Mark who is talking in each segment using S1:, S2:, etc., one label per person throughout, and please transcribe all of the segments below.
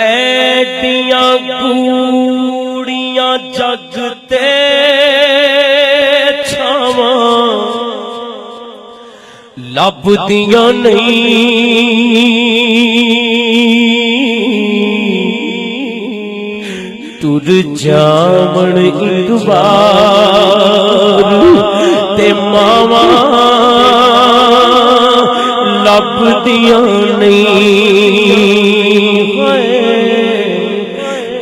S1: ऐडियां गूड़ियां जगते छावां लभदियां नहीं तुर जावण एक बार ते मावा लभदियां नहीं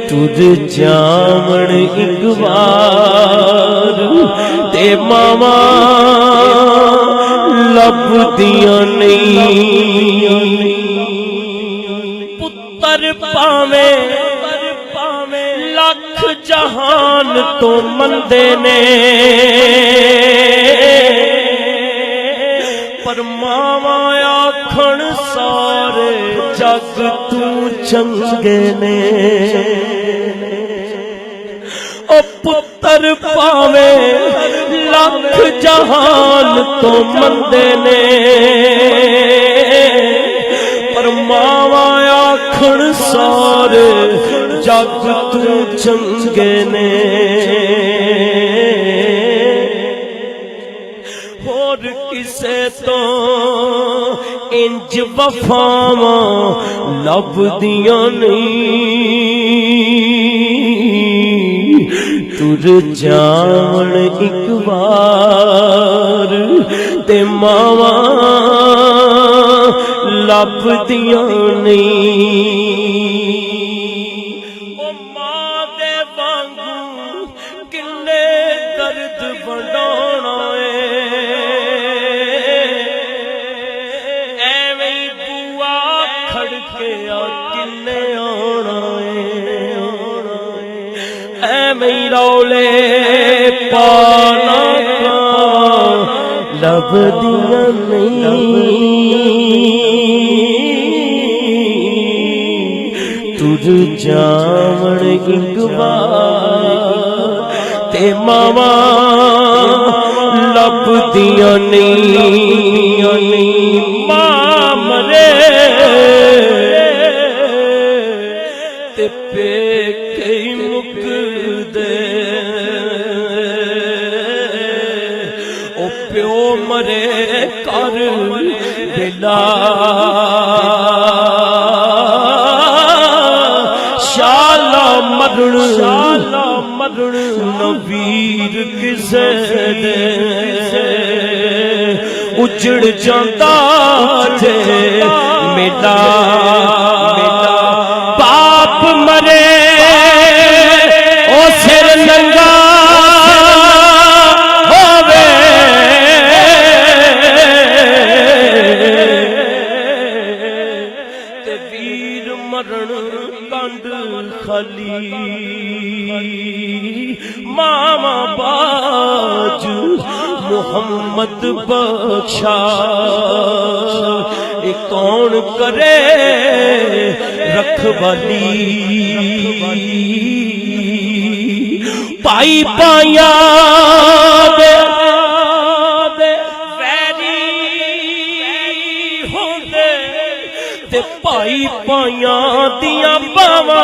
S1: तुर जावण एक बार ते मावा लभदियां नहीं पुत्र पावे लख जहान तो मंदे ने पर मावा आखण सारे जग तू चंगे ने ओ पुत्र पावे लख जहान तो मंदे ने पर मावा आखण सारे जग तू चंगे ने होर किसे तो इंज वफावां लभदियां नहीं तुर जावण एक बार ते मावा लभदियां नहीं रौले पाना लभदियां नहीं तुर जावण एक बार ते मावा लभदियां नहीं मां मरे ते पेके मुकदे ओ प्यो मरे कर बेला शाला मरण नवीर किसे दे उजड़ जांदा जे मेला बाप मरे ओ सिर नंगा होवे ते वीर मरण कंड खाली मामा बाज मोहम्मद बख्शा कौन करे रखवाली पाई पाया वैरी होंदे ते पाई पाया दिया बावा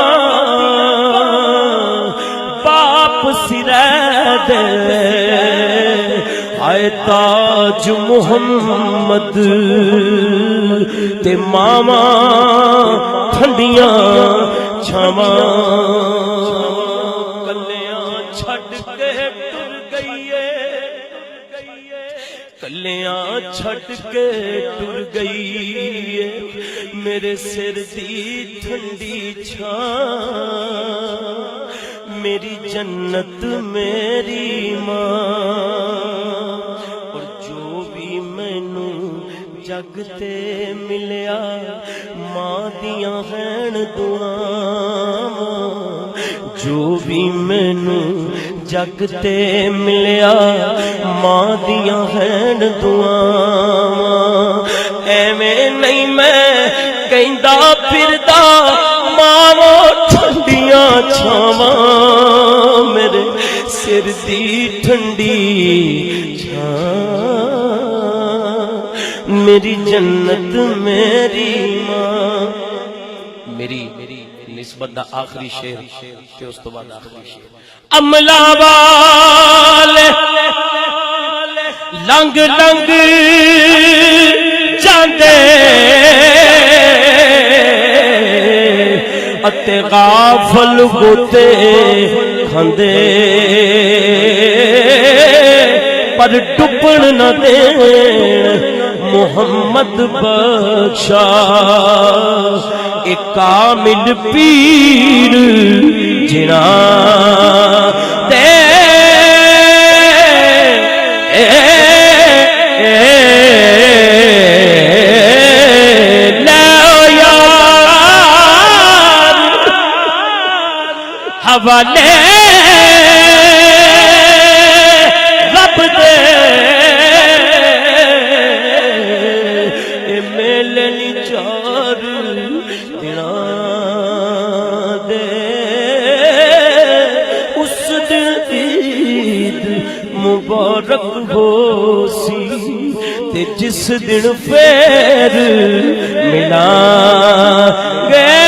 S1: बाप सिरै दे आए ताज मुहम्मद ते मावा ठंडियां छावां कलियां छड़ के टुर गईए कलियां छड़ के टुर गई मेरे सिर दी ठंडी छां मेरी जन्नत मेरी मां और जो भी मैनू जग ते मिलिया मां दियां हैन दुआवां जो भी मैनू जग ते मिलिया मां दियां हैन दुआवां एवें नहीं मैं कहंदा फिरदा मावो ठंडियां छावां मेरे सिर दी ठंडी छां मेरी जन्नत मेरी मां मेरी निस्बत दा आखिरी शेर ते उस तो बाद आखिरी शेर। अमला वाले लंग लंग जांदे अते गाफल गोते खांदे पर डुबण न देण मुहम्मद बख्शा एक कामिल पीर जिना दे हवाले रब दे मेलनी चार दिना दे उस दिन ईद मुबारक हो सी ते जिस दिन फेर मिला गए